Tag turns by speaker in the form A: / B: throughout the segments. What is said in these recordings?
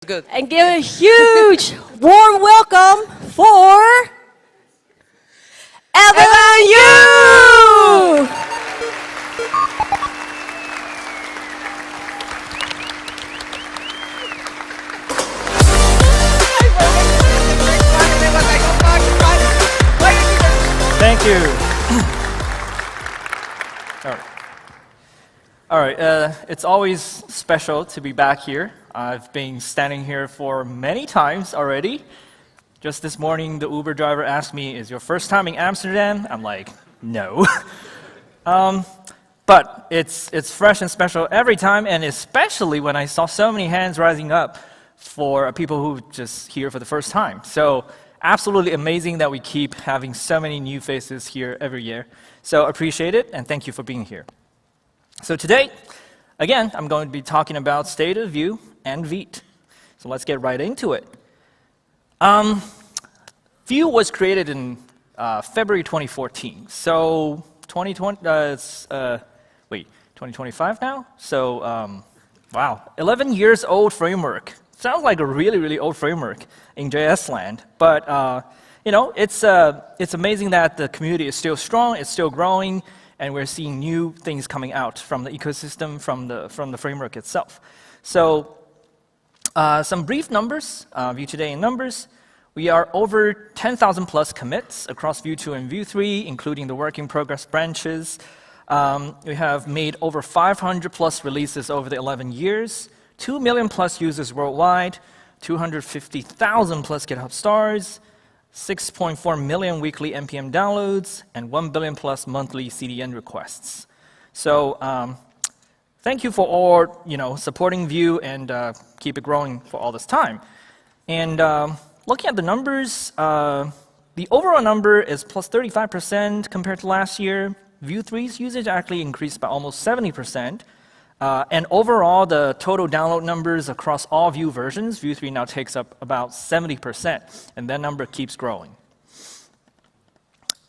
A: Good.
B: And give a huge warm welcome for Evelyn Yu!
A: Thank you. All right. It's always special to be back here. I've been standing here for many times already. Just this morning, the Uber driver asked me, "Is your first time in Amsterdam?" I'm like, "No." But it's fresh and special every time, and especially when I saw so many hands rising up for people who just here for the first time. So absolutely amazing that we keep having so many new faces here every year. So appreciate it, and thank you for being here. So today, again, I'm going to be talking about state of Vue and Vite. So let's get right into it. Vue was created in February 2014. So 2025 now? So wow, 11 years old framework. Sounds like a really, really old framework in JS land. But you know, it's amazing that the community is still strong, it's still growing, and we're seeing new things coming out from the ecosystem, from the framework itself. So some brief numbers, Vue today in numbers. We are over 10,000 plus commits across Vue 2 and Vue 3, including the work in progress branches. We have made over 500 plus releases over the 11 years, 2 million plus users worldwide, 250,000 plus GitHub stars, 6.4 million weekly NPM downloads, and 1 billion plus monthly CDN requests. So thank you for all supporting Vue and keep it growing for all this time. And looking at the numbers, the overall number is plus 35% compared to last year. Vue 3's usage actually increased by almost 70%. And overall, the total download numbers across all Vue versions, Vue 3 now takes up about 70%, and that number keeps growing.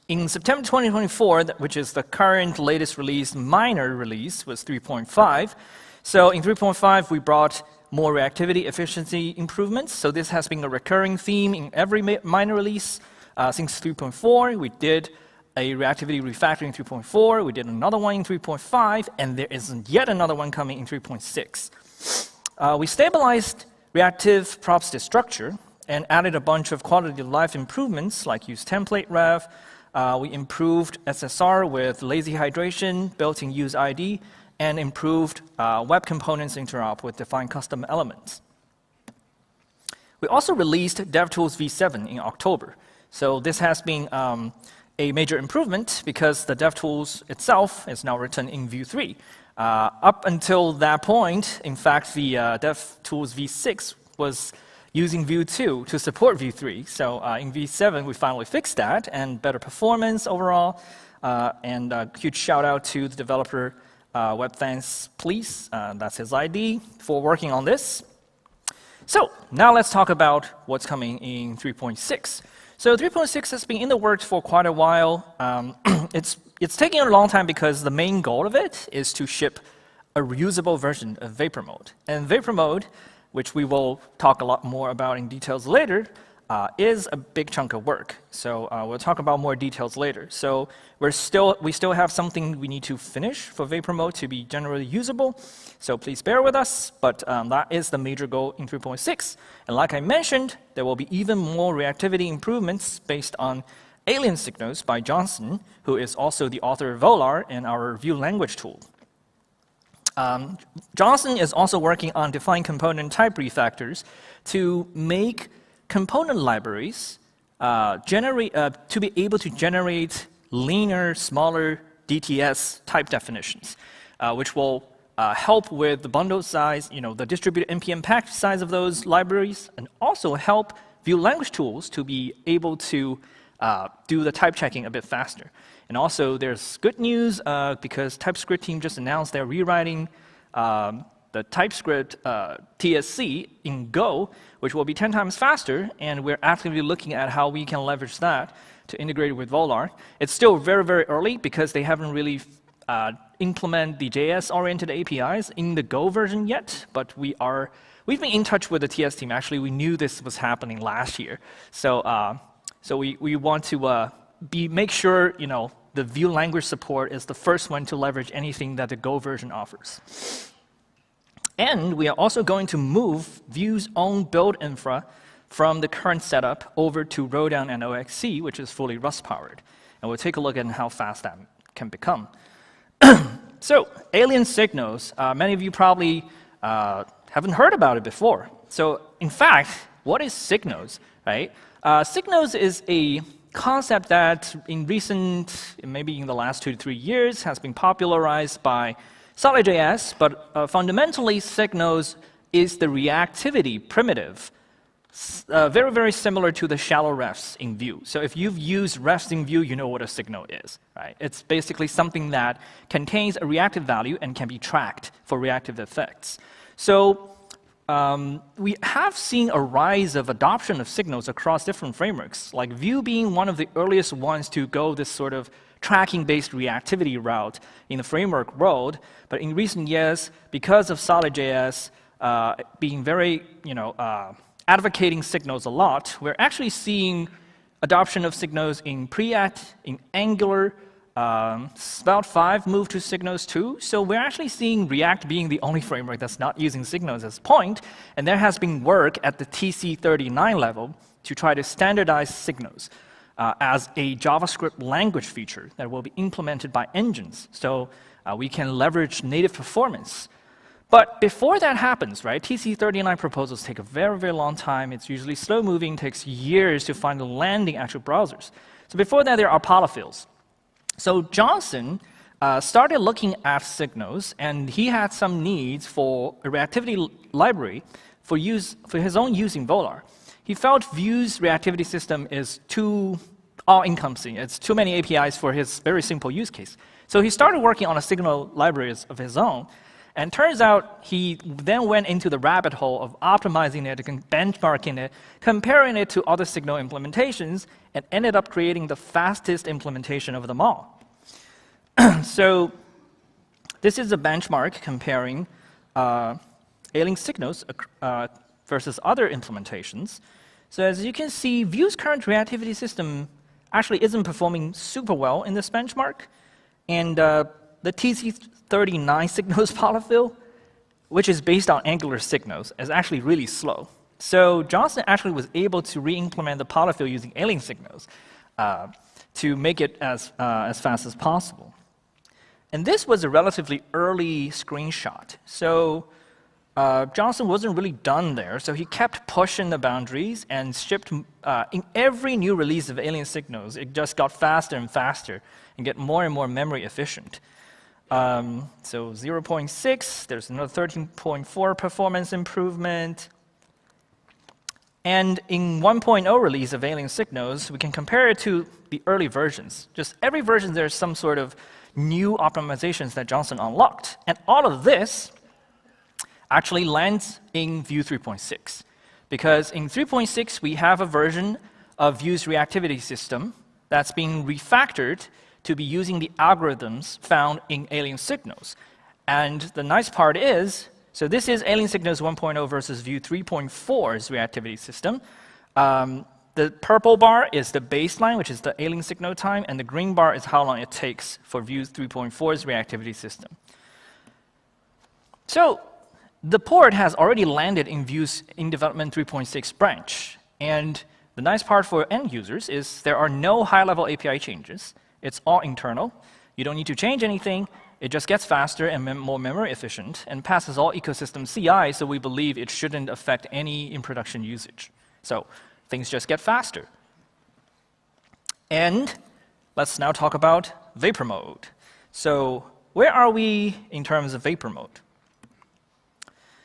A: In September 2024, which is the current latest release, minor release, was 3.5. So in 3.5, we brought more reactivity efficiency improvements. So this has been a recurring theme in every minor release. Since 3.4, we did a reactivity refactoring in 3.4, we did another one in 3.5, and there is yet another one coming in 3.6. We stabilized reactive prop state structure and added a bunch of quality of life improvements like use template rev. We improved SSR with lazy hydration, built-in use ID, and improved web components interop with defined custom elements. We also released Devtools v7 in October. So this has been a major improvement because the Devtools itself is now written in Vue 3. Up until that point, in fact, the Devtools v6 was using Vue 2 to support Vue 3. So in v7, we finally fixed that and better performance overall. And a huge shout out to the developer WebThanks, please. That's his ID for working on this. So now let's talk about what's coming in 3.6. So 3.6 has been in the works for quite a while. It's taking a long time because the main goal of it is to ship a reusable version of Vapor Mode. And Vapor Mode, which we will talk a lot more about in details later, is a big chunk of work. So we'll talk about more details later. So we still have something we need to finish for Vapor Mode to be generally usable. So please bear with us, but that is the major goal in 3.6. And like I mentioned, there will be even more reactivity improvements based on alien signals by Johnson, who is also the author of Volar and our Vue language tool. Johnson is also working on defined component type refactors to make component libraries to be able to generate leaner, smaller DTS type definitions, which will help with the bundle size, the distributed NPM package size of those libraries, and also help Vue language tools to be able to do the type checking a bit faster. And also, there's good news because TypeScript team just announced they're rewriting the TypeScript TSC in Go, which will be 10 times faster, and we're actively looking at how we can leverage that to integrate with Volar. It's still very, very early because they haven't really implemented the JS-oriented APIs in the Go version yet, but we we've been in touch with the TS team. Actually, we knew this was happening last year. So, we want to make sure the Vue language support is the first one to leverage anything that the Go version offers. And we are also going to move Vue's own build infra from the current setup over to Rolldown and OXC, which is fully Rust-powered. And we'll take a look at how fast that can become. So, alien signals. Many of you probably haven't heard about it before. So, in fact, what is signals, right? Signals is a concept that in recent, maybe in the last 2 to 3 years, has been popularized by solid.js, but fundamentally, signals is the reactivity primitive, very, very similar to the shallow refs in Vue. So if you've used refs in Vue, you know what a signal is, right? It's basically something that contains a reactive value and can be tracked for reactive effects. So we have seen a rise of adoption of signals across different frameworks, like Vue being one of the earliest ones to go this sort of tracking-based reactivity route in the framework world. But in recent years, because of solid.js being very, advocating signals a lot, we're actually seeing adoption of signals in Preact, in Angular, Svelte 5 moved to signals too. So we're actually seeing React being the only framework that's not using signals as point. And there has been work at the TC39 level to try to standardize signals as a JavaScript language feature that will be implemented by engines. So we can leverage native performance. But before that happens, right, TC39 proposals take a very, very long time. It's usually slow-moving, takes years to find the landing actual browsers. So before that, there are polyfills. So Johnson started looking at signals, and he had some needs for a reactivity library for his own use in Volar. He felt Vue's reactivity system is too all-encompassing. It's too many APIs for his very simple use case. So he started working on a signal library of his own. And turns out he then went into the rabbit hole of optimizing it, benchmarking it, comparing it to other signal implementations, and ended up creating the fastest implementation of them all. So this is a benchmark comparing alien signals versus other implementations. So as you can see, Vue's current reactivity system actually isn't performing super well in this benchmark. And the TC39 signals polyfill, which is based on Angular signals, is actually really slow. So Johnson actually was able to re-implement the polyfill using alien signals to make it as fast as possible. And this was a relatively early screenshot. So Johnson wasn't really done there, so he kept pushing the boundaries and shipped in every new release of alien signals, it just got faster and faster and get more and more memory efficient. So 0.6, there's another 13.4 performance improvement. And in 1.0 release of alien signals, we can compare it to the early versions. Just every version, there's some sort of new optimizations that Johnson unlocked. And all of this actually lands in Vue 3.6. Because in 3.6, we have a version of Vue's reactivity system that's being refactored to be using the algorithms found in alien signals. And the nice part is, so this is alien signals 1.0 versus Vue 3.4's reactivity system. The purple bar is the baseline, which is the alien signal time, and the green bar is how long it takes for Vue 3.4's reactivity system. So the port has already landed in Vue's in development 3.6 branch. And the nice part for end users is there are no high-level API changes. It's all internal. You don't need to change anything. It just gets faster and more memory efficient and passes all ecosystem CI, so we believe it shouldn't affect any in-production usage. So things just get faster. And let's now talk about vapor mode. So where are we in terms of vapor mode?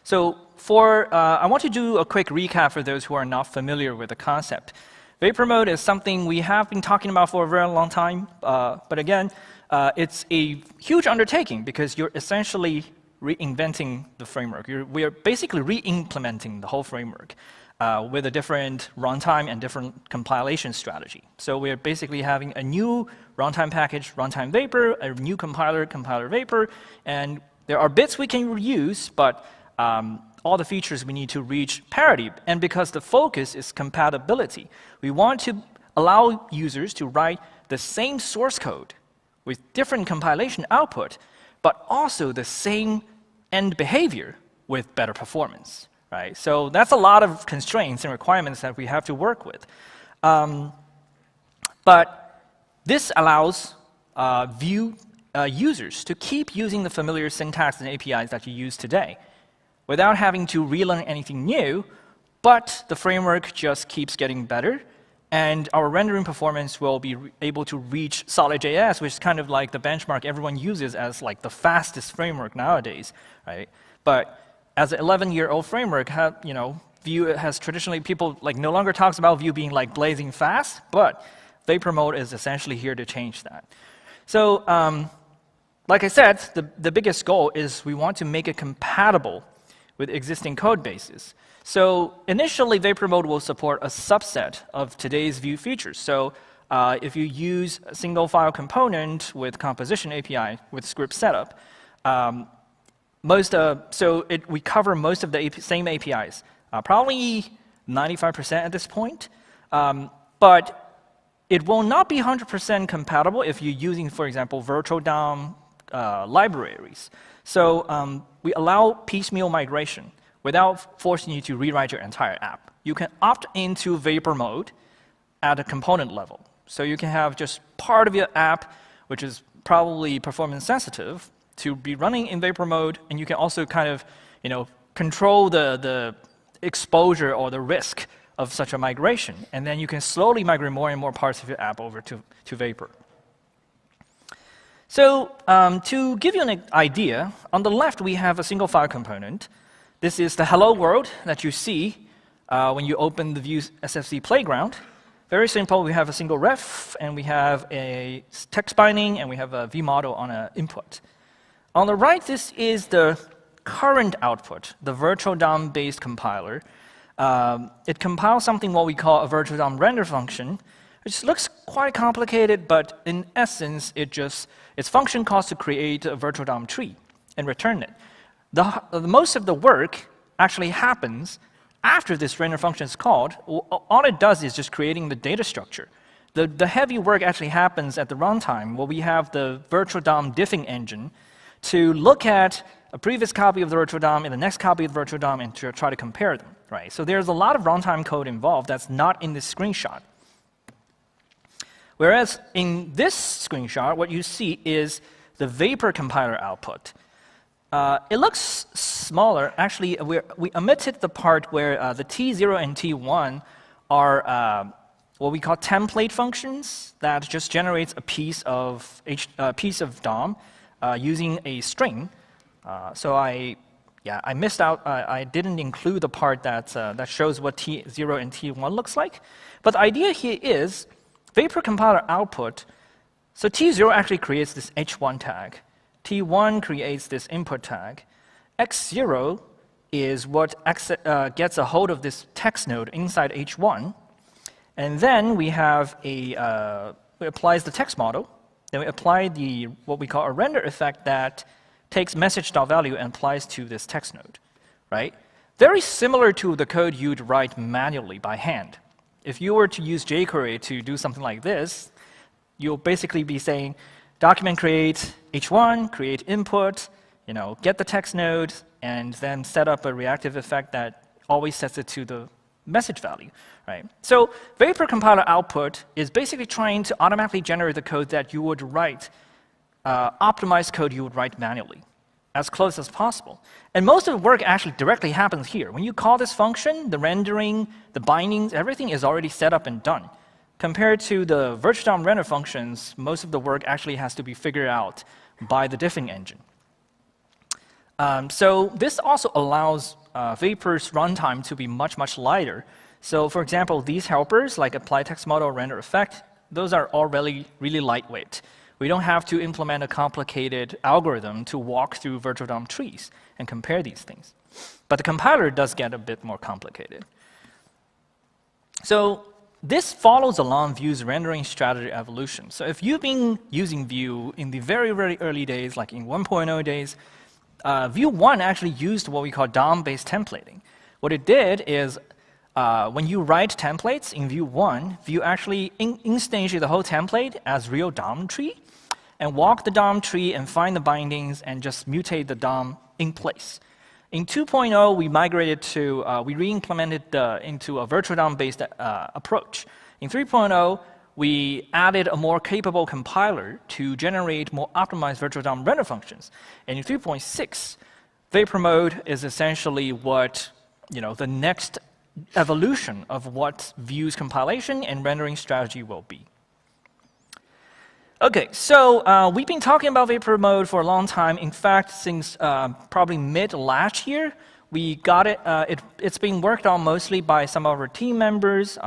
A: So I want to do a quick recap for those who are not familiar with the concept. Vapor mode is something we have been talking about for a very long time, but again, it's a huge undertaking because you're essentially reinventing the framework. We are basically re-implementing the whole framework with a different runtime and different compilation strategy. So we're basically having a new runtime package, runtime vapor, a new compiler, compiler vapor, and there are bits we can reuse, but all the features we need to reach parity. And because the focus is compatibility, we want to allow users to write the same source code with different compilation output, but also the same end behavior with better performance, right? So that's a lot of constraints and requirements that we have to work with. But this allows Vue users to keep using the familiar syntax and APIs that you use today without having to relearn anything new, but the framework just keeps getting better, and our rendering performance will be able to reach solid.js, which is kind of like the benchmark everyone uses as like the fastest framework nowadays, right? But as an 11-year-old framework, Vue has traditionally, people like no longer talks about Vue being like blazing fast, but Vapor Mode is essentially here to change that. So like I said, the biggest goal is we want to make it compatible with existing code bases. So initially, Vapor Mode will support a subset of today's Vue features. So if you use a single file component with composition API with script setup, we cover most of the same APIs, probably 95% at this point. But it will not be 100% compatible if you're using, for example, virtual DOM libraries. So we allow piecemeal migration without forcing you to rewrite your entire app. You can opt into Vapor Mode at a component level. So you can have just part of your app, which is probably performance sensitive, to be running in Vapor Mode, and you can also kind of control the exposure or the risk of such a migration. And then you can slowly migrate more and more parts of your app over to Vapor. So to give you an idea, on the left we have a single file component. This is the hello world that you see when you open the Vue SFC playground. Very simple. We have a single ref, and we have a text binding, and we have a vModel on an input. On the right, this is the current output, the virtual DOM-based compiler. It compiles something what we call a virtual DOM render function, which looks quite complicated, but in essence, its function calls to create a virtual DOM tree and return it. Most of the work actually happens after this render function is called. All it does is just creating the data structure. The heavy work actually happens at the runtime, where we have the virtual DOM diffing engine to look at a previous copy of the virtual DOM and the next copy of the virtual DOM and to try to compare them, right? So there's a lot of runtime code involved that's not in this screenshot. Whereas in this screenshot, what you see is the Vapor compiler output. It looks smaller. Actually, we omitted the part where the T0 and T1 are what we call template functions that just generates a piece of DOM using a string. So I missed out. I didn't include the part that shows what T0 and T1 looks like. But the idea here is Vapor compiler output. So T0 actually creates this H1 tag. T1 creates this input tag. X0 is what gets a hold of this text node inside H1. And then we have it applies the text model. Then we apply what we call a render effect that takes message.value and applies to this text node, right? Very similar to the code you'd write manually by hand. If you were to use jQuery to do something like this, you'll basically be saying, document create H1, create input, get the text node, and then set up a reactive effect that always sets it to the message value, right? So Vapor compiler output is basically trying to automatically generate the code that you would write, optimized code you would write manually, as close as possible. And most of the work actually directly happens here. When you call this function, the rendering, the bindings, everything is already set up and done. Compared to the virtual DOM render functions, most of the work actually has to be figured out by the diffing engine. So this also allows Vapor's runtime to be much, much lighter. So for example, these helpers, like apply text model, render effect, those are all really lightweight. We don't have to implement a complicated algorithm to walk through virtual DOM trees and compare these things. But the compiler does get a bit more complicated. So this follows along Vue's rendering strategy evolution. So if you've been using Vue in the very, very early days, like in 1.0 days, Vue 1 actually used what we call DOM-based templating. What it did is, when you write templates in Vue 1, Vue actually instantiates the whole template as real DOM tree, and walk the DOM tree and find the bindings and just mutate the DOM in place. In 2.0, we migrated to, we re-implemented into a virtual DOM-based approach. In 3.0, we added a more capable compiler to generate more optimized virtual DOM render functions. And in 3.6, Vapor mode is essentially what, the next evolution of what Vue's compilation and rendering strategy will be. Okay, so we've been talking about Vapor mode for a long time. In fact, since probably mid last year, we got it. It's being worked on mostly by some of our team members,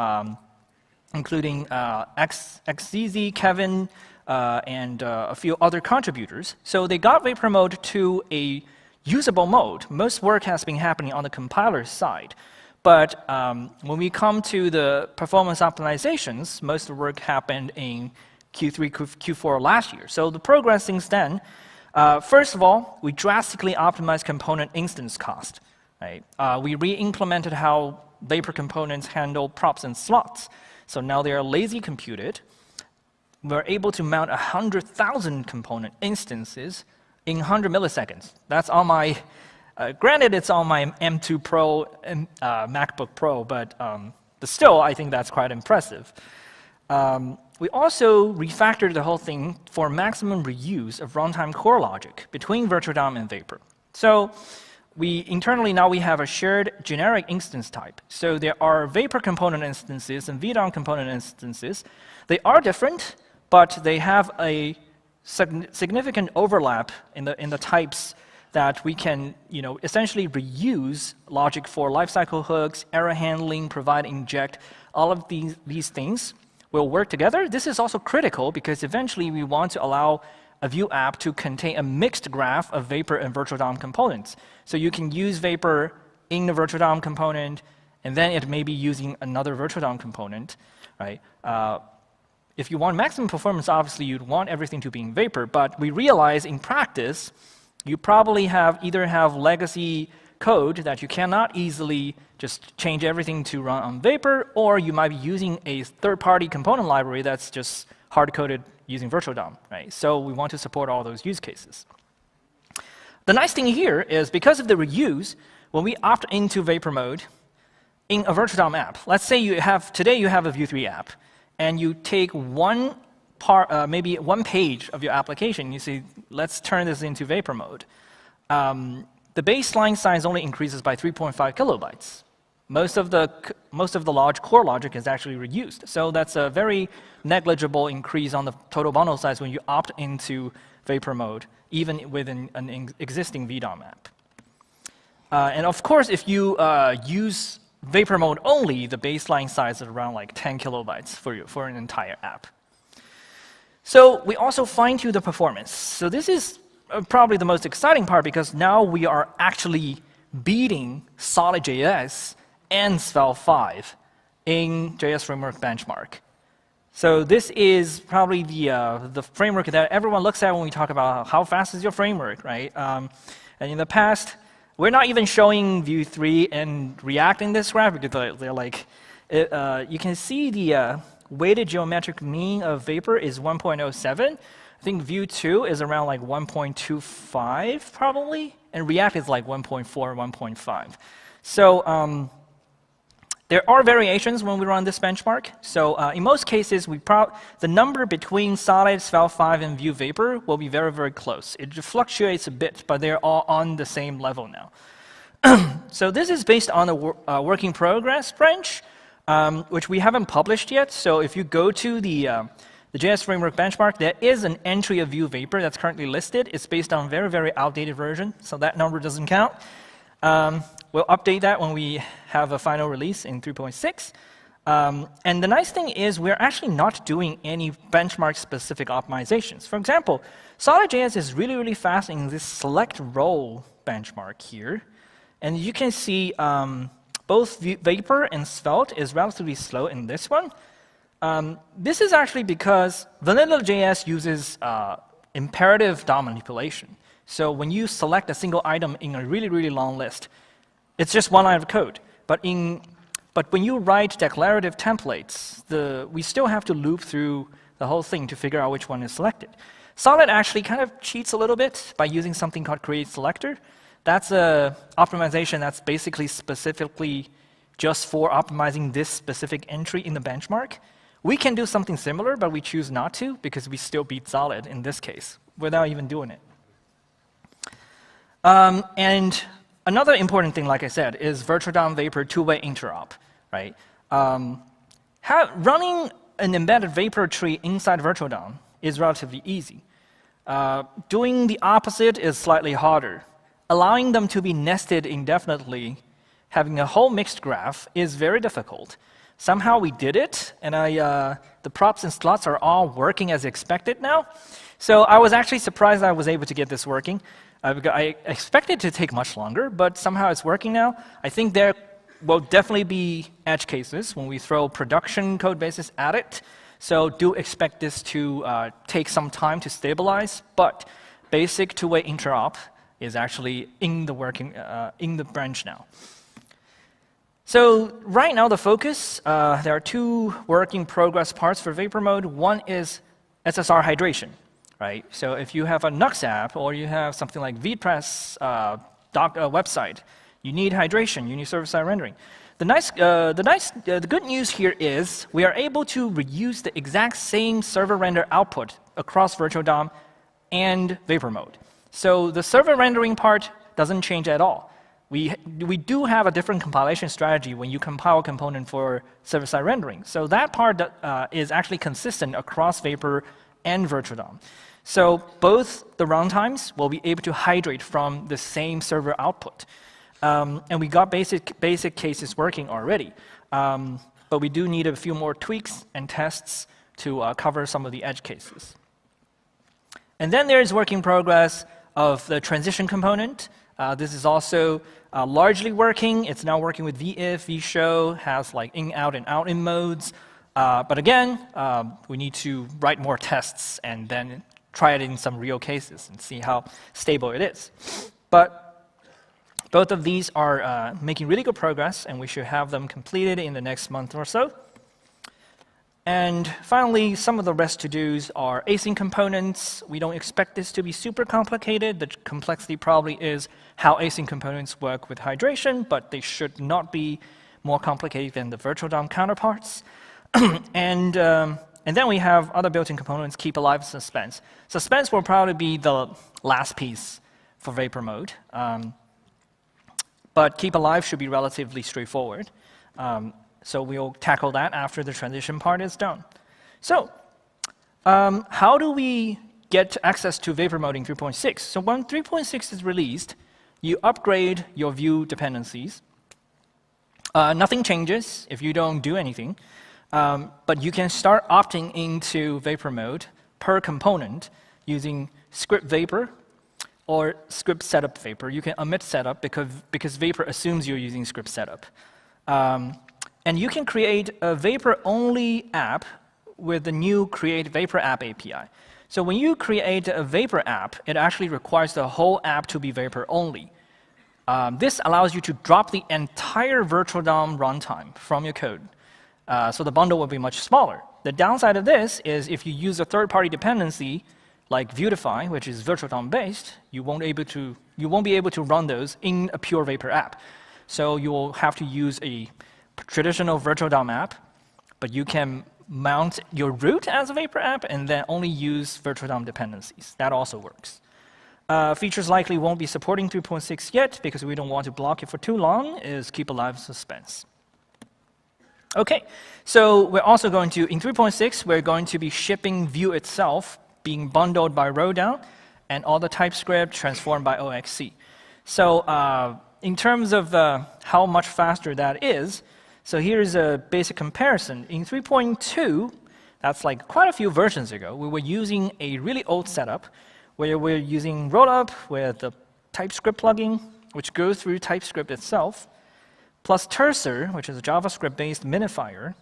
A: including XZZ, Kevin, and a few other contributors. So they got Vapor mode to a usable mode. Most work has been happening on the compiler side. But when we come to the performance optimizations, most of the work happened in Q3, Q4 last year. So the progress since then, first of all, we drastically optimized component instance cost. Right? We re-implemented how Vapor components handle props and slots. So now they are lazy computed. We're able to mount 100,000 component instances in 100 milliseconds. That's on my, granted it's on my M2 Pro and MacBook Pro, but still I think that's quite impressive. We also refactored the whole thing for maximum reuse of runtime core logic between virtual DOM and Vapor. So internally now we have a shared generic instance type. So there are Vapor component instances and VDOM component instances. They are different, but they have a significant overlap in the types that we can essentially reuse logic for lifecycle hooks, error handling, provide, inject, all of these things will work together. This is also critical because eventually we want to allow a Vue app to contain a mixed graph of Vapor and virtual DOM components. So you can use Vapor in the virtual DOM component, and then it may be using another virtual DOM component. Right? If you want maximum performance, obviously you'd want everything to be in Vapor, but we realize in practice, you probably either have legacy code that you cannot easily just change everything to run on Vapor, or you might be using a third-party component library that's just hard-coded using virtual DOM. Right? So we want to support all those use cases. The nice thing here is because of the reuse, when we opt into Vapor mode in a virtual DOM app, let's say today you have a Vue 3 app, and you take one part, maybe one page of your application, you say, let's turn this into Vapor mode. The baseline size only increases by 3.5 kilobytes. Most of the large core logic is actually reused. So that's a very negligible increase on the total bundle size when you opt into Vapor mode, even within an existing VDOM app. And of course, if you use Vapor mode only, the baseline size is around like 10 kilobytes for an entire app. So we also fine-tune the performance. So this is probably the most exciting part because now we are actually beating solid.js and Svelte 5 in JS Framework benchmark. So this is probably the framework that everyone looks at when we talk about how fast is your framework, right? And in the past, we're not even showing Vue 3 and React in this graph because they're like, you can see the weighted geometric mean of Vapor is 1.07. I think Vue 2 is around like 1.25 probably, and React is like 1.4, 1.5. So there are variations when we run this benchmark. So in most cases, the number between Solid, Svelte 5, and Vue Vapor will be very, very close. It fluctuates a bit, but they're all on the same level now. So this is based on the work in progress branch, which we haven't published yet. So if you go to the JS Framework benchmark, there is an entry of Vue Vapor that's currently listed. It's based on a very, very outdated version, so that number doesn't count. We'll update that when we have a final release in 3.6. And the nice thing is we're actually not doing any benchmark-specific optimizations. For example, solid.js is really, really fast in this select role benchmark here. And you can see both Vapor and Svelte is relatively slow in this one. This is actually because vanilla.js uses imperative DOM manipulation. So when you select a single item in a really, really long list, it's just one line of code. But when you write declarative templates, we still have to loop through the whole thing to figure out which one is selected. Solid actually kind of cheats a little bit by using something called createSelector. That's an optimization that's basically specifically just for optimizing this specific entry in the benchmark. We can do something similar, but we choose not to because we still beat Solid in this case without even doing it. And another important thing, like I said, is virtual DOM Vapor two-way interop. Right? Running an embedded Vapor tree inside virtual DOM is relatively easy. Doing the opposite is slightly harder. Allowing them to be nested indefinitely, having a whole mixed graph, is very difficult. Somehow we did it, and the props and slots are all working as expected now. So I was actually surprised I was able to get this working. I expected it to take much longer, but somehow it's working now. I think there will definitely be edge cases when we throw production code bases at it. So do expect this to take some time to stabilize, but basic two-way interop is actually in the branch now. So right now the focus, there are two work in progress parts for Vapor mode. One is SSR hydration, right? So if you have a Nux app or you have something like VitePress website, you need hydration, you need server-side rendering. The good news here is we are able to reuse the exact same server render output across virtual DOM and Vapor mode. So the server rendering part doesn't change at all. We do have a different compilation strategy when you compile a component for server-side rendering. So that part is actually consistent across Vapor and virtual DOM. So both the runtimes will be able to hydrate from the same server output. And we got basic cases working already. But we do need a few more tweaks and tests to cover some of the edge cases. And then there is work in progress of the transition component. This is also largely working. It's now working with vif, vshow, has like in, out, and out in modes. But again, we need to write more tests and then try it in some real cases and see how stable it is. But both of these are making really good progress, and we should have them completed in the next month or so. And finally, some of the rest to-dos are async components. We don't expect this to be super complicated. The complexity probably is how async components work with hydration, but they should not be more complicated than the virtual DOM counterparts. And then we have other built-in components, keep alive, suspense. Suspense will probably be the last piece for Vapor mode. But keep alive should be relatively straightforward. So we'll tackle that after the transition part is done. So how do we get access to Vapor mode in 3.6? So when 3.6 is released, you upgrade your Vue dependencies. Nothing changes if you don't do anything. But you can start opting into Vapor mode per component using script Vapor or script setup Vapor. You can omit setup because Vapor assumes you're using script setup. And you can create a Vapor-only app with the new Create Vapor App API. So when you create a Vapor app, it actually requires the whole app to be Vapor-only. This allows you to drop the entire virtual DOM runtime from your code. So the bundle will be much smaller. The downside of this is if you use a third-party dependency like Vuetify, which is virtual DOM-based, you won't be able to run those in a pure Vapor app. So you will have to use a traditional virtual DOM app, but you can mount your root as a Vapor app and then only use virtual DOM dependencies. That also works. Features likely won't be supporting 3.6 yet because we don't want to block it for too long, is keep alive suspense. OK, so we're also going to, in 3.6, we're going to be shipping Vue itself being bundled by Rolldown and all the TypeScript transformed by OXC. So in terms of how much faster that is, so here's a basic comparison. In 3.2, that's like quite a few versions ago, we were using a really old setup where we're using rollup with the TypeScript plugin, which goes through TypeScript itself, plus Cursor, which is a JavaScript-based minifier.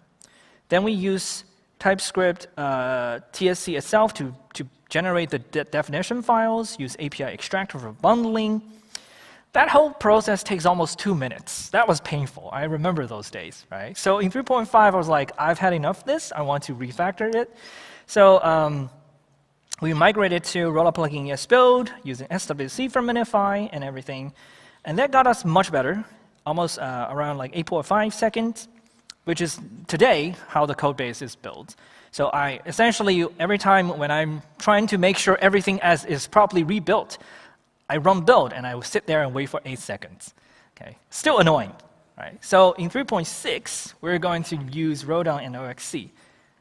A: Then we use TypeScript TSC itself to generate the definition files, use API extractor for bundling. That whole process takes almost 2 minutes. That was painful. I remember those days, right? So in 3.5, I was like, I've had enough of this. I want to refactor it. So we migrated to rollout plugin ES-Build using SWC for minify and everything. And that got us much better, almost around like 8.5 seconds, which is today how the code base is built. So I essentially, every time when I'm trying to make sure everything is properly rebuilt, I run build, and I will sit there and wait for 8 seconds. Okay, still annoying, right? So in 3.6, we're going to use Rolldown and OXC.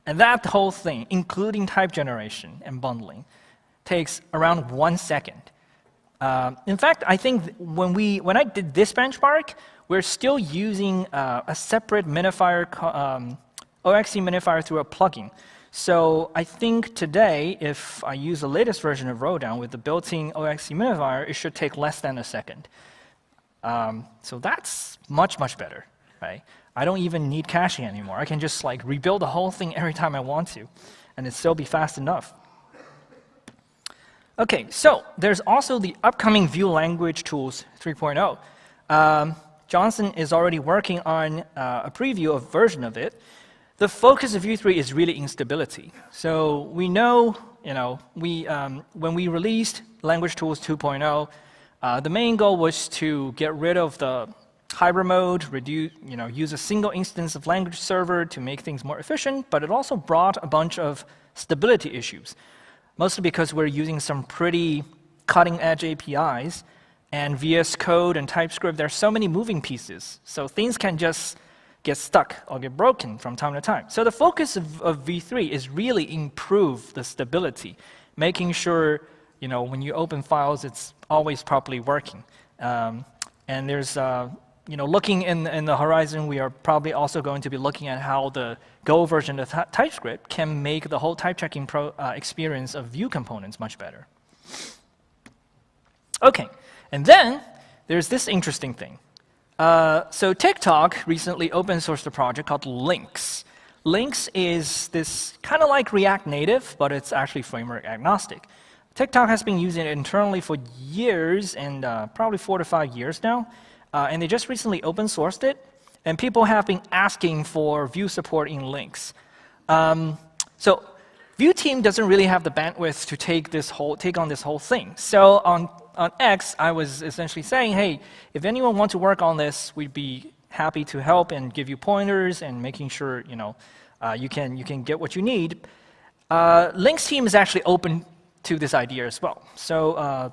A: And that whole thing, including type generation and bundling, takes around 1 second. In fact, I think when I did this benchmark, we're still using a separate minifier, OXC minifier through a plugin. So I think today, if I use the latest version of Rolldown with the built-in OXC minifier, it should take less than a second. So that's much, much better, right? I don't even need caching anymore. I can just like rebuild the whole thing every time I want to, and it still be fast enough. Okay, so there's also the upcoming Vue language tools 3.0. Johnson is already working on a preview of version of it. The focus of Vue 3 is really instability. So we know, when we released language tools 2.0, the main goal was to get rid of the hybrid mode, use a single instance of language server to make things more efficient, but it also brought a bunch of stability issues, mostly because we're using some pretty cutting-edge APIs, and VS Code and TypeScript, there are so many moving pieces, so things can just get stuck or get broken from time to time. So the focus of V3 is really improve the stability, making sure when you open files, it's always properly working. And there's looking in the horizon, we are probably also going to be looking at how the Go version of TypeScript can make the whole type checking experience of Vue components much better. Okay, and then there's this interesting thing. So TikTok recently open sourced a project called Lynx. Lynx is this kind of like React Native, but it's actually framework agnostic. TikTok has been using it internally for years, and probably 4 to 5 years now. And they just recently open sourced it, and people have been asking for Vue support in Lynx. So Vue team doesn't really have the bandwidth to take on this whole thing. So on X, I was essentially saying, hey, if anyone wants to work on this, we'd be happy to help and give you pointers and making sure you can get what you need. Lynx team is actually open to this idea as well. So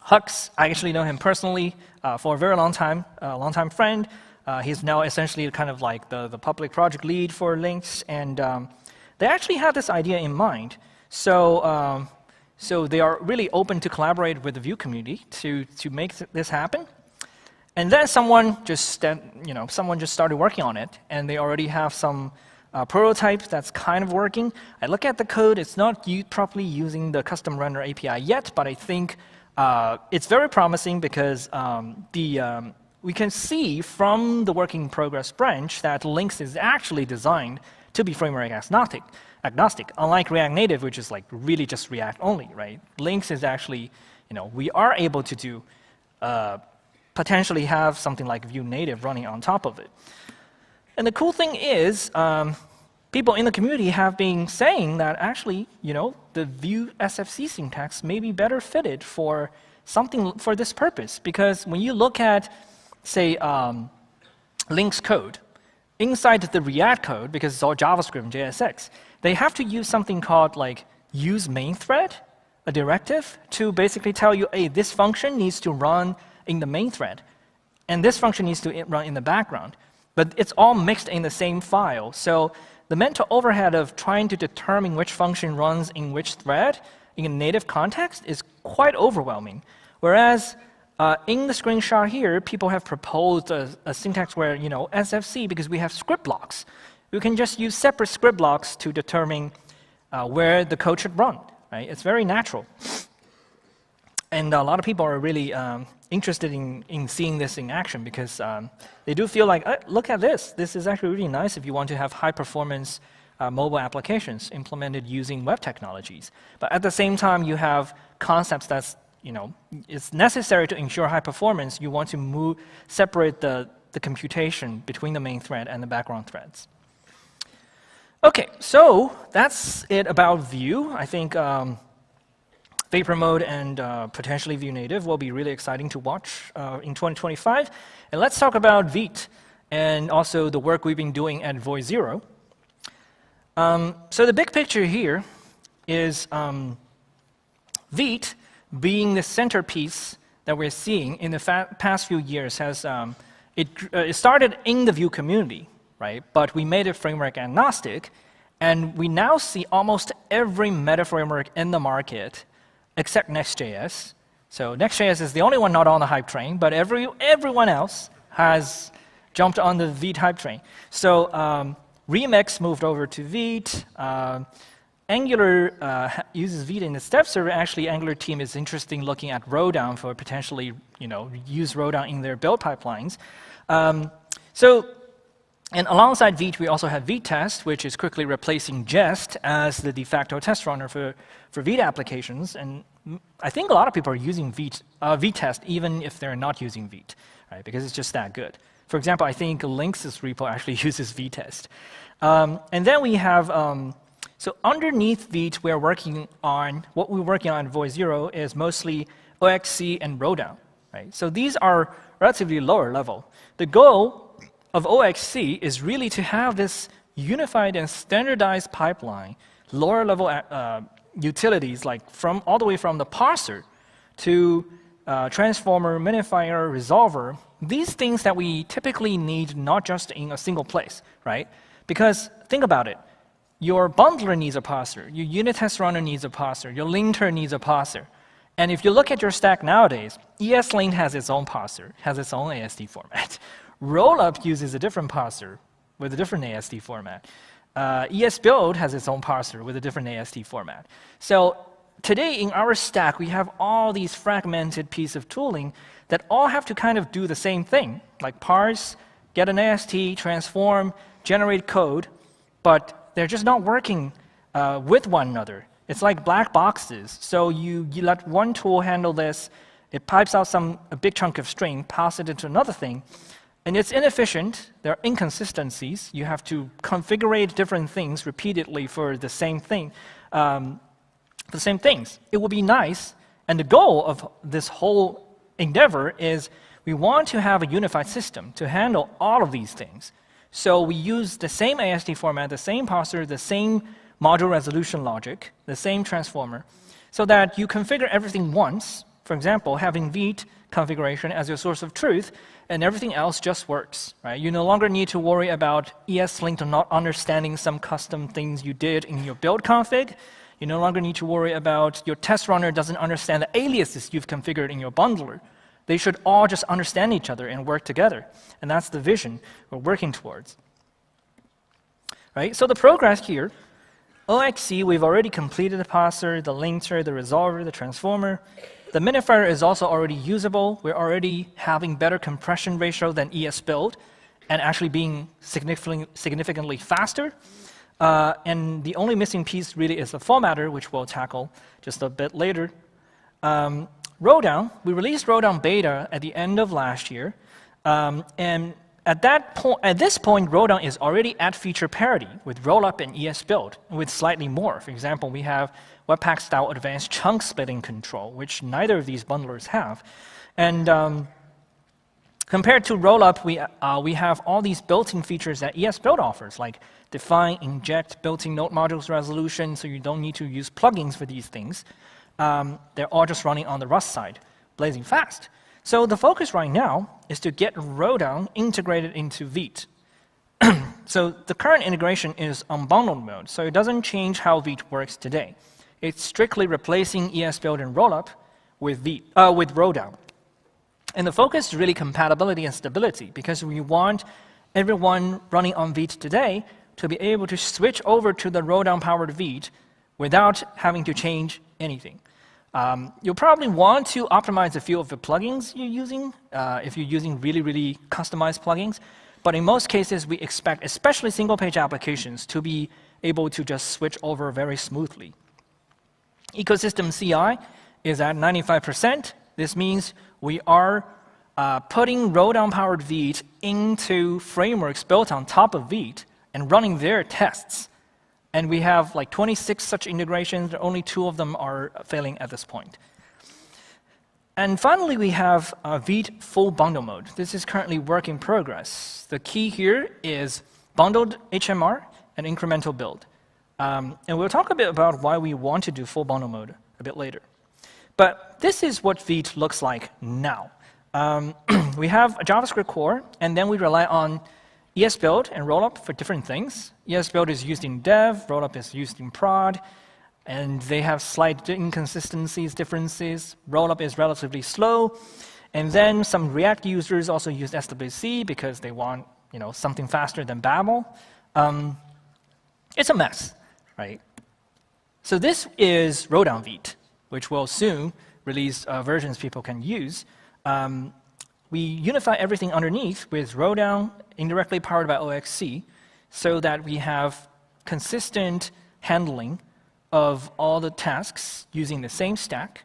A: Hux, I actually know him personally for a very long time friend. He's now essentially kind of like the public project lead for Lynx, and they actually had this idea in mind. So they are really open to collaborate with the Vue community to make this happen. And then someone just started working on it, and they already have some prototype that's kind of working. I look at the code; it's not properly using the custom render API yet, but I think it's very promising because we can see from the working in progress branch that Lynx is actually designed to be framework agnostic, unlike React Native, which is like really just React only, right? Lynx is actually, we are able to do, potentially have something like Vue Native running on top of it. And the cool thing is, people in the community have been saying that actually, the Vue SFC syntax may be better fitted for something for this purpose, because when you look at, say, Lynx code, inside the React code, because it's all JavaScript and JSX, they have to use something called like use main thread, a directive, to basically tell you, hey, this function needs to run in the main thread, and this function needs to run in the background. But it's all mixed in the same file. So the mental overhead of trying to determine which function runs in which thread in a native context is quite overwhelming. Whereas in the screenshot here, people have proposed a syntax where, SFC, because we have script blocks, we can just use separate script blocks to determine where the code should run. Right? It's very natural. And a lot of people are really interested in seeing this in action, because they do feel like, look at this. This is actually really nice if you want to have high performance mobile applications implemented using web technologies. But at the same time, you have concepts that's, it's necessary to ensure high performance. You want to separate the computation between the main thread and the background threads. OK, so that's it about Vue. I think Vapor Mode and potentially Vue Native will be really exciting to watch in 2025. And let's talk about Vite and also the work we've been doing at Voice0. So the big picture here is Vite being the centerpiece that we're seeing in the past few years. It started in the Vue community, right? But we made it framework agnostic, and we now see almost every meta framework in the market except Next.js. So Next.js is the only one not on the hype train, but everyone else has jumped on the Vite hype train. So Remix moved over to Vite. Angular uses Vite in the step server. Actually, Angular team is interested in looking at Rolldown for potentially, use Rolldown in their build pipelines. And alongside Vite, we also have Vitest, which is quickly replacing Jest as the de facto test runner for Vite applications. And I think a lot of people are using Vitest even if they're not using Vite, right? Because it's just that good. For example, I think Lynx's repo actually uses Vitest. And then we have, so underneath Vite, what we're working on at Voice0 is mostly OXC and Rolldown, right? So these are relatively lower level. The goal of OXC is really to have this unified and standardized pipeline, lower level utilities, like all the way from the parser to transformer, minifier, resolver, these things that we typically need not just in a single place, right? Because think about it. Your bundler needs a parser. Your unit test runner needs a parser. Your linter needs a parser. And if you look at your stack nowadays, ESLint has its own parser, has its own ASD format. Rollup uses a different parser with a different ASD format. ESBuild has its own parser with a different ASD format. So today in our stack, we have all these fragmented pieces of tooling that all have to kind of do the same thing, like parse, get an AST, transform, generate code, but they're just not working with one another. It's like black boxes. So you let one tool handle this, it pipes out a big chunk of string, pass it into another thing, and it's inefficient. There are inconsistencies. You have to configure different things repeatedly for the same thing, the same things. It would be nice, and the goal of this whole endeavor is we want to have a unified system to handle all of these things. So we use the same ASD format, the same parser, the same module resolution logic, the same transformer, so that you configure everything once. For example, having Vite configuration as your source of truth, and everything else just works, right? You no longer need to worry about ESLint not understanding some custom things you did in your build config. You no longer need to worry about your test runner doesn't understand the aliases you've configured in your bundler. They should all just understand each other and work together. And that's the vision we're working towards. Right? So the progress here, OXC, we've already completed the parser, the linter, the resolver, the transformer. The minifier is also already usable. We're already having better compression ratio than ESBuild and actually being significantly faster. And the only missing piece really is the formatter, which we'll tackle just a bit later. Rolldown, we released Rolldown beta at the end of last year. And at this point, Rolldown is already at feature parity with Rollup and ESBuild, with slightly more. For example, we have Webpack-style advanced chunk splitting control, which neither of these bundlers have. And compared to Rollup, we have all these built-in features that ESBuild offers, like define, inject, built-in node modules resolution, so you don't need to use plugins for these things. They're all just running on the Rust side, blazing fast. So the focus right now is to get Rolldown integrated into Vite. So the current integration is unbundled mode, so it doesn't change how Vite works today. It's strictly replacing ESBuild and Rollup with Rolldown. And the focus is really compatibility and stability, because we want everyone running on Vite today to be able to switch over to the Rolldown-powered Vite without having to change anything. You'll probably want to optimize a few of the plugins you're using, if you're using really, really customized plugins. But in most cases, we expect, especially single-page applications, to be able to just switch over very smoothly. Ecosystem CI is at 95%. This means we are putting Rolldown-powered Vite into frameworks built on top of Vite and running their tests. And we have like 26 such integrations. Only 2 of them are failing at this point. And finally, we have Vite full bundle mode. This is currently work in progress. The key here is bundled HMR and incremental build. And we'll talk a bit about why we want to do full bundle mode a bit later. But this is what Vite looks like now. We have a JavaScript core, and then we rely on ESBuild and rollup for different things. ESBuild is used in dev, rollup is used in prod, and they have slight inconsistencies, differences. Rollup is relatively slow. And then some React users also use SWC because they want something faster than Babel. It's a mess, right? So this is Rolldown Vite, which will soon release versions people can use. We unify everything underneath with Rolldown, indirectly powered by OXC, so that we have consistent handling of all the tasks using the same stack.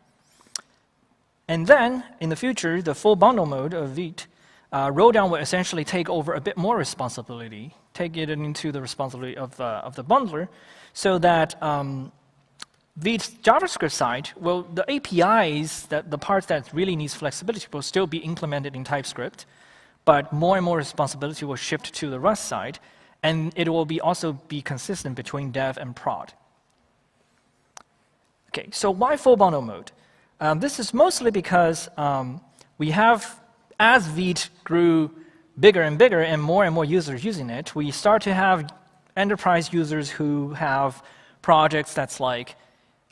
A: And then, in the future, the full bundle mode of Vite, Rolldown will essentially take over a bit more responsibility, take it into the responsibility of the bundler, so that Vite's JavaScript side, the APIs, the parts that really needs flexibility, will still be implemented in TypeScript, but more and more responsibility will shift to the Rust side, and it will also be consistent between dev and prod. Okay, so why full bundle mode? This is mostly because we have, as Vite grew bigger and bigger and more users using it, we start to have enterprise users who have projects that's like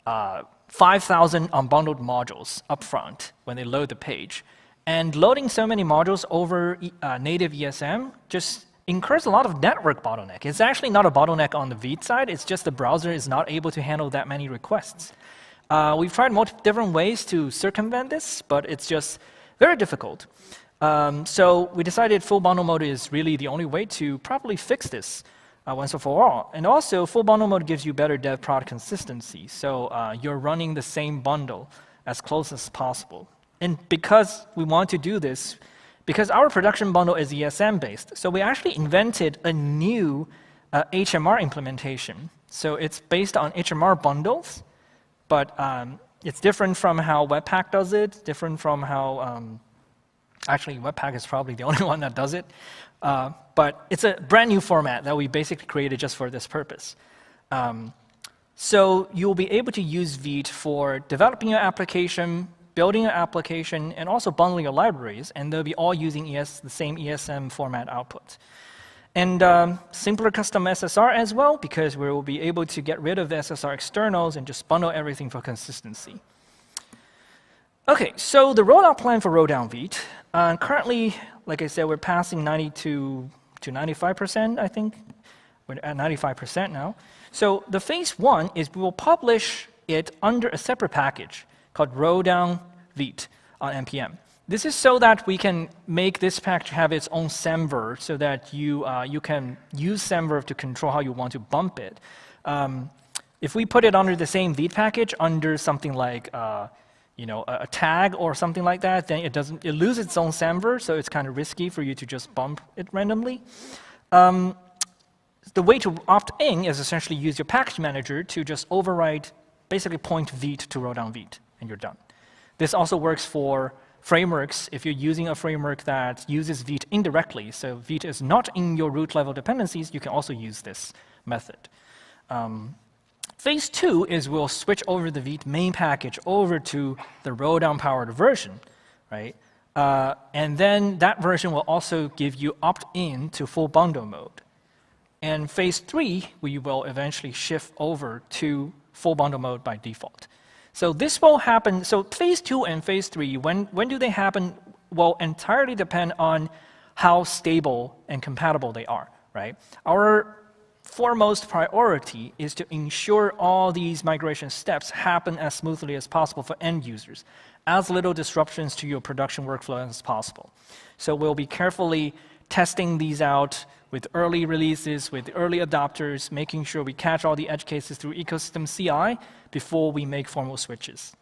A: 5,000 unbundled modules up front when they load the page. And loading so many modules over native ESM just incurs a lot of network bottleneck. It's actually not a bottleneck on the Vite side. It's just the browser is not able to handle that many requests. We've tried multiple different ways to circumvent this, but it's just very difficult. So we decided full bundle mode is really the only way to properly fix this once and for all. And also, full bundle mode gives you better dev prod consistency. So you're running the same bundle as close as possible. And because we want to do this, because our production bundle is ESM-based, so we actually invented a new HMR implementation. So it's based on HMR bundles, but it's different from how Webpack does it, different from how actually, Webpack is probably the only one that does it. But it's a brand new format that we basically created just for this purpose. So you'll be able to use Vite for developing your application, building your application, and also bundling your libraries. And they'll be all using the same ESM format output. And simpler custom SSR as well, because we will be able to get rid of the SSR externals and just bundle everything for consistency. OK, so the rollout plan for Rolldown Vite. Currently, like I said, we're passing 90 to 95%, I think. We're at 95% now. So the phase 1 is we will publish it under a separate package called Rolldown Vite on NPM. This is so that we can make this package have its own semver, so that you can use semver to control how you want to bump it. If we put it under the same Vite package, under something like a tag or something like that, then it loses its own semver, so it's kind of risky for you to just bump it randomly. The way to opt in is essentially use your package manager to just override, basically point Vite to Rolldown Vite, and you're done. This also works for frameworks. If you're using a framework that uses Vite indirectly, so Vite is not in your root level dependencies, you can also use this method. Phase 2 is we'll switch over the Vite main package over to the Rolldown-powered version, right? And then that version will also give you opt-in to full bundle mode. And phase 3, we will eventually shift over to full bundle mode by default. So this will happen. So phase 2 and phase 3, when do they happen? Will entirely depend on how stable and compatible they are, right? Our foremost priority is to ensure all these migration steps happen as smoothly as possible for end users, as little disruptions to your production workflow as possible. So we'll be carefully testing these out with early releases, with early adopters, making sure we catch all the edge cases through ecosystem CI before we make formal switches.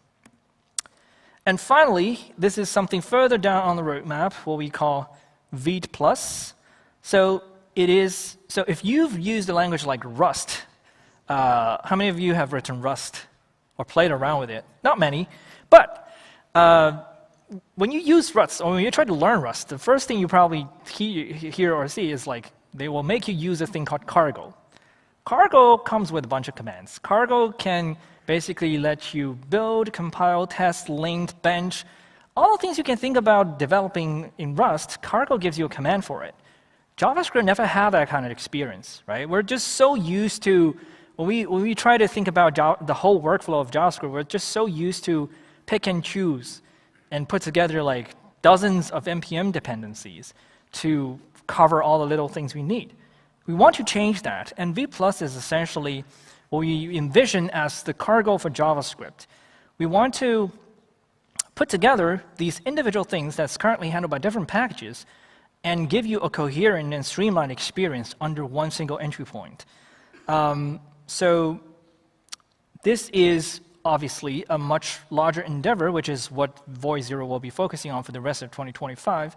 A: And finally, this is something further down on the roadmap, what we call Vite Plus. So if you've used a language like Rust, how many of you have written Rust or played around with it? Not many, but when you use Rust, or when you try to learn Rust, the first thing you probably hear or see is like, they will make you use a thing called cargo. Cargo comes with a bunch of commands. Cargo can basically let you build, compile, test, link, bench, all the things you can think about developing in Rust. Cargo gives you a command for it. JavaScript never had that kind of experience, right? We're just so used to, when we try to think about the whole workflow of JavaScript, we're just so used to pick and choose and put together like dozens of NPM dependencies to cover all the little things we need. We want to change that, and Vite Plus is essentially what we envision as the cargo for JavaScript. We want to put together these individual things that's currently handled by different packages and give you a coherent and streamlined experience under one single entry point. So this is obviously a much larger endeavor, which is what Voice 0 will be focusing on for the rest of 2025.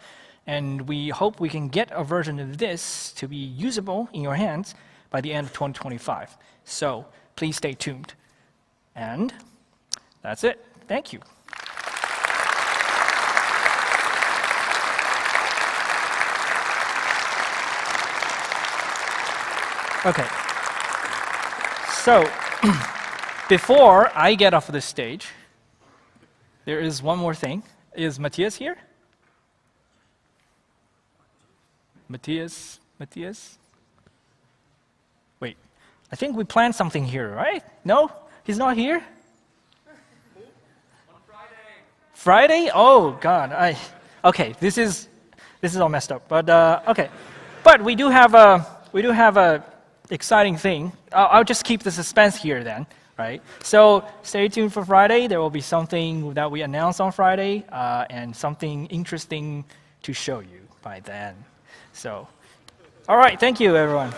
A: And we hope we can get a version of this to be usable in your hands by the end of 2025. So please stay tuned. And that's it. Thank you. OK. So before I get off the stage, there is one more thing. Is Matthias here? Matthias? Wait, I think we planned something here, right? No? He's not here?
C: On Friday.
A: Friday? Oh, God. OK, this is all messed up. But OK. But we do have a exciting thing. I'll just keep the suspense here then, right? So stay tuned for Friday. There will be something that we announce on Friday and something interesting to show you by then. So, all right, thank you, everyone.